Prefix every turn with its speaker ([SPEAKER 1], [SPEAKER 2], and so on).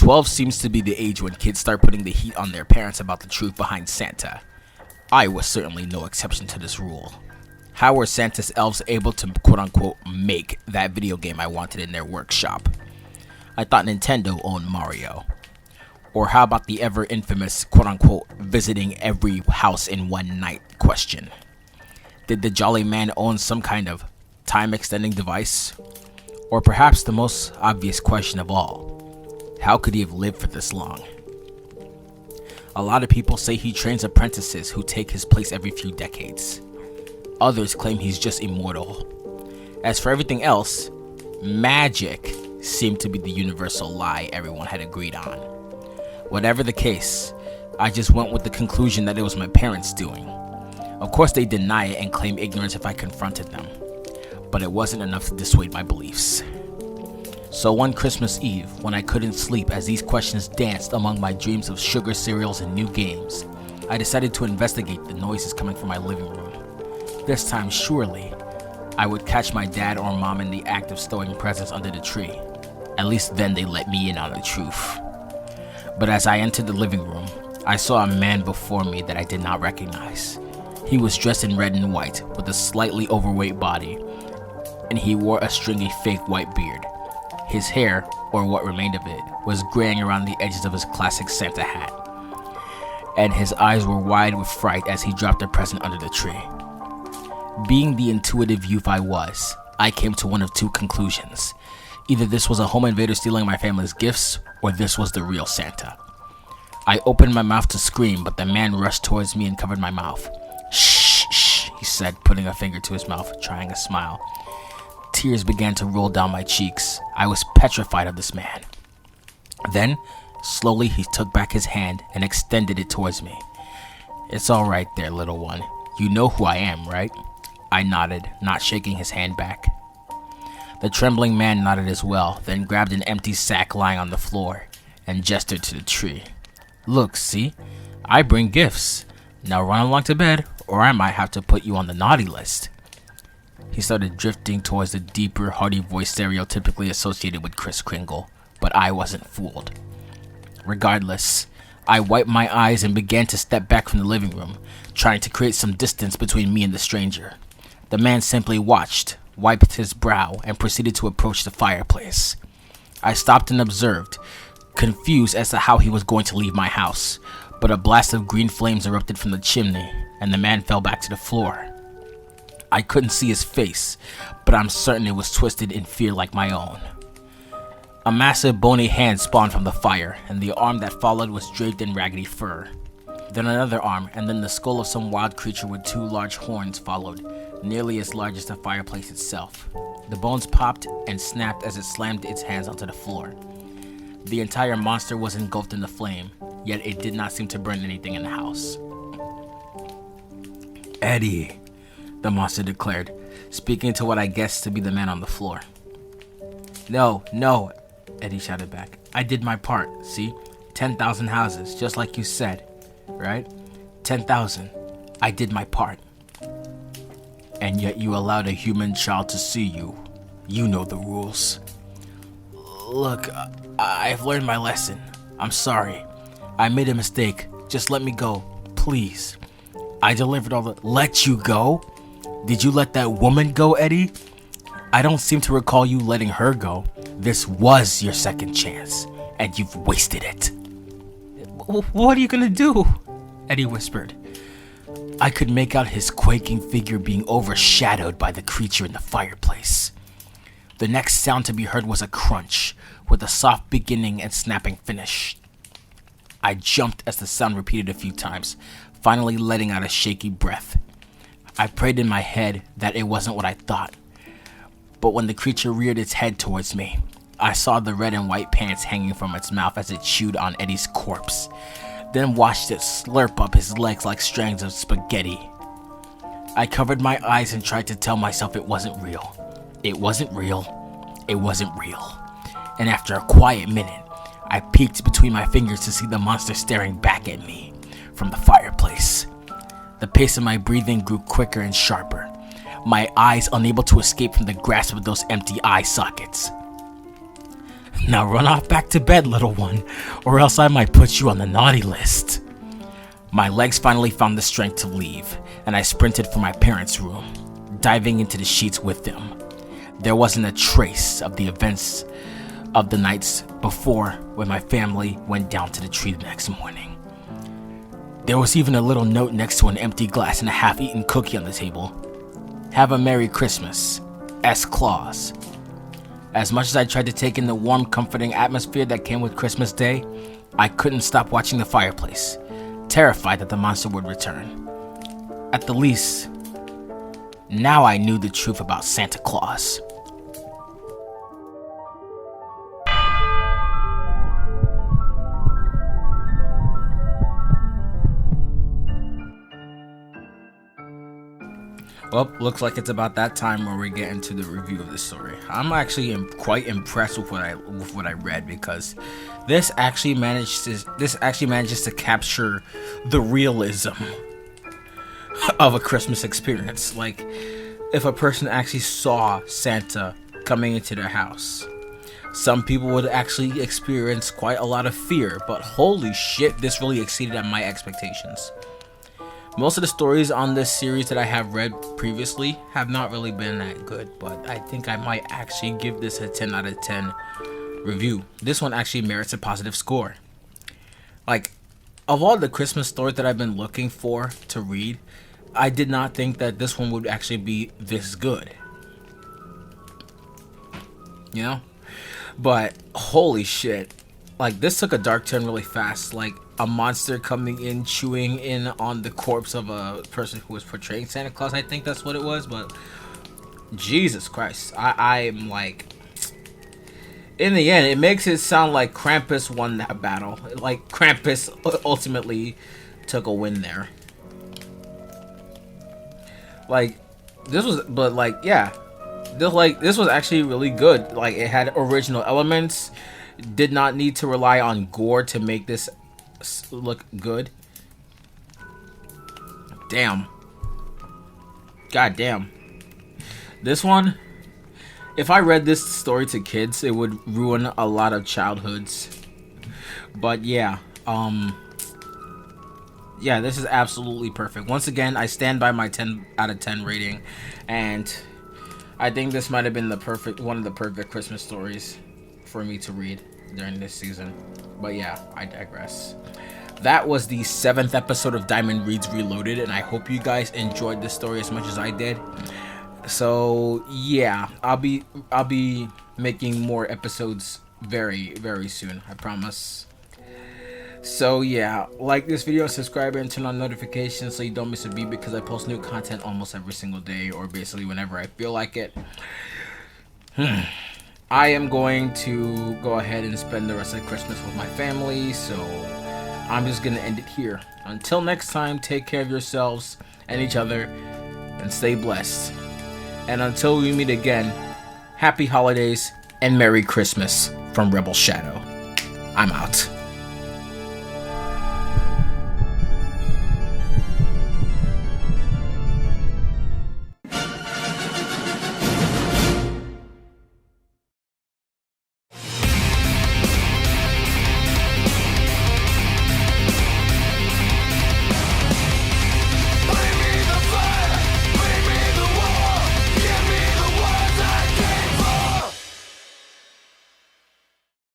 [SPEAKER 1] 12 seems to be the age when kids start putting the heat on their parents about the truth behind Santa. I was certainly no exception to this rule. How were Santa's elves able to quote-unquote make that video game I wanted in their workshop? I thought Nintendo owned Mario. Or how about the ever infamous quote-unquote visiting every house in one night question? Did the jolly man own some kind of time-extending device? Or perhaps the most obvious question of all, how could he have lived for this long? A lot of people say he trains apprentices who take his place every few decades. Others claim he's just immortal. As for everything else, magic seemed to be the universal lie everyone had agreed on. Whatever the case, I just went with the conclusion that it was my parents' doing. Of course they deny it and claim ignorance if I confronted them, but it wasn't enough to dissuade my beliefs. So one Christmas Eve, when I couldn't sleep as these questions danced among my dreams of sugar cereals and new games, I decided to investigate the noises coming from my living room. This time, surely, I would catch my dad or mom in the act of stowing presents under the tree. At least then they let me in on the truth. But as I entered the living room, I saw a man before me that I did not recognize. He was dressed in red and white, with a slightly overweight body, and he wore a stringy fake white beard. His hair, or what remained of it, was graying around the edges of his classic Santa hat, and his eyes were wide with fright as he dropped a present under the tree. Being the intuitive youth I was, I came to one of two conclusions. Either this was a home invader stealing my family's gifts, or this was the real Santa. I opened my mouth to scream, but the man rushed towards me and covered my mouth. "Shh, shh," he said, putting a finger to his mouth, trying a smile. Tears began to roll down my cheeks. I was petrified of this man. Then, slowly he took back his hand and extended it towards me. "It's all right there, little one. You know who I am, right?" I nodded, not shaking his hand back. The trembling man nodded as well, then grabbed an empty sack lying on the floor and gestured to the tree. "Look, see? I bring gifts. Now run along to bed, or I might have to put you on the naughty list." He started drifting towards the deeper, hearty voice stereotypically associated with Kris Kringle, but I wasn't fooled. Regardless, I wiped my eyes and began to step back from the living room, trying to create some distance between me and the stranger. The man simply watched, wiped his brow, and proceeded to approach the fireplace. I stopped and observed, confused as to how he was going to leave my house, but a blast of green flames erupted from the chimney, and the man fell back to the floor. I couldn't see his face, but I'm certain it was twisted in fear like my own. A massive bony hand spawned from the fire, and the arm that followed was draped in raggedy fur. Then another arm, and then the skull of some wild creature with two large horns followed, nearly as large as the fireplace itself. The bones popped and snapped as it slammed its hands onto the floor. The entire monster was engulfed in the flame, yet it did not seem to burn anything in the house. "Eddie," the monster declared, speaking to what I guessed to be the man on the floor. No, Eddie shouted back. "I did my part, see? 10,000 houses, just like you said, right? 10,000. I did my part. And yet you allowed a human child to see you. You know the rules." "Look, I've learned my lesson. I'm sorry. I made a mistake. Just let me go, please. I delivered all the—" "Let you go? Did you let that woman go, Eddie? I don't seem to recall you letting her go. This was your second chance, and you've wasted it." "What are you gonna do?" Eddie whispered. I could make out his quaking figure being overshadowed by the creature in the fireplace. The next sound to be heard was a crunch, with a soft beginning and snapping finish. I jumped as the sound repeated a few times, finally letting out a shaky breath. I prayed in my head that it wasn't what I thought. But when the creature reared its head towards me, I saw the red and white pants hanging from its mouth as it chewed on Eddie's corpse, then watched it slurp up his legs like strands of spaghetti. I covered my eyes and tried to tell myself it wasn't real. It wasn't real. It wasn't real. And after a quiet minute, I peeked between my fingers to see the monster staring back at me from the fireplace. The pace of my breathing grew quicker and sharper, my eyes unable to escape from the grasp of those empty eye sockets. Now run off back to bed, little one, or else I might put you on the naughty list. My legs finally found the strength to leave, and I sprinted for my parents' room, diving into the sheets with them. There wasn't a trace of the events of the nights before when my family went down to the tree the next morning. There was even a little note next to an empty glass and a half-eaten cookie on the table. Have a Merry Christmas, S. Claus. As much as I tried to take in the warm, comforting atmosphere that came with Christmas Day, I couldn't stop watching the fireplace, terrified that the monster would return. At the least, now I knew the truth about Santa Claus. Well, looks like it's about that time where we get into the review of this story. I'm actually quite impressed with what I read, because this actually manages to capture the realism of a Christmas experience. Like, if a person actually saw Santa coming into their house, some people would actually experience quite a lot of fear, but holy shit, this really exceeded my expectations. Most of the stories on this series that I have read previously have not really been that good, but I think I might actually give this a 10 out of 10 review. This one actually merits a positive score. Like, of all the Christmas stories that I've been looking for to read, I did not think that this one would actually be this good. You know? But holy shit. Like, this took a dark turn really fast. Like, a monster coming in, chewing in on the corpse of a person who was portraying Santa Claus. I think that's what it was, but Jesus Christ. I'm like, in the end, it makes it sound like Krampus won that battle. Like, Krampus ultimately took a win there. Like, this was, but like, yeah. This was actually really good. Like, it had original elements. Did not need to rely on gore to make this look good. Damn. God damn. This one, if I read this story to kids, it would ruin a lot of childhoods. But yeah, yeah, this is absolutely perfect. Once again, I stand by my 10 out of 10 rating, and I think this might have been one of the perfect Christmas stories for me to read during this season. But yeah, I digress. That was the 7th episode of Diamond Reads Reloaded, and I hope you guys enjoyed this story as much as I did. So yeah, I'll be making more episodes very, very soon, I promise. So yeah, like this video, subscribe, and turn on notifications so you don't miss a beat, because I post new content almost every single day, or basically whenever I feel like it. I am going to go ahead and spend the rest of Christmas with my family, so I'm just going to end it here. Until next time, take care of yourselves and each other, and stay blessed. And until we meet again, happy holidays and Merry Christmas from Rebel Shadow. I'm out.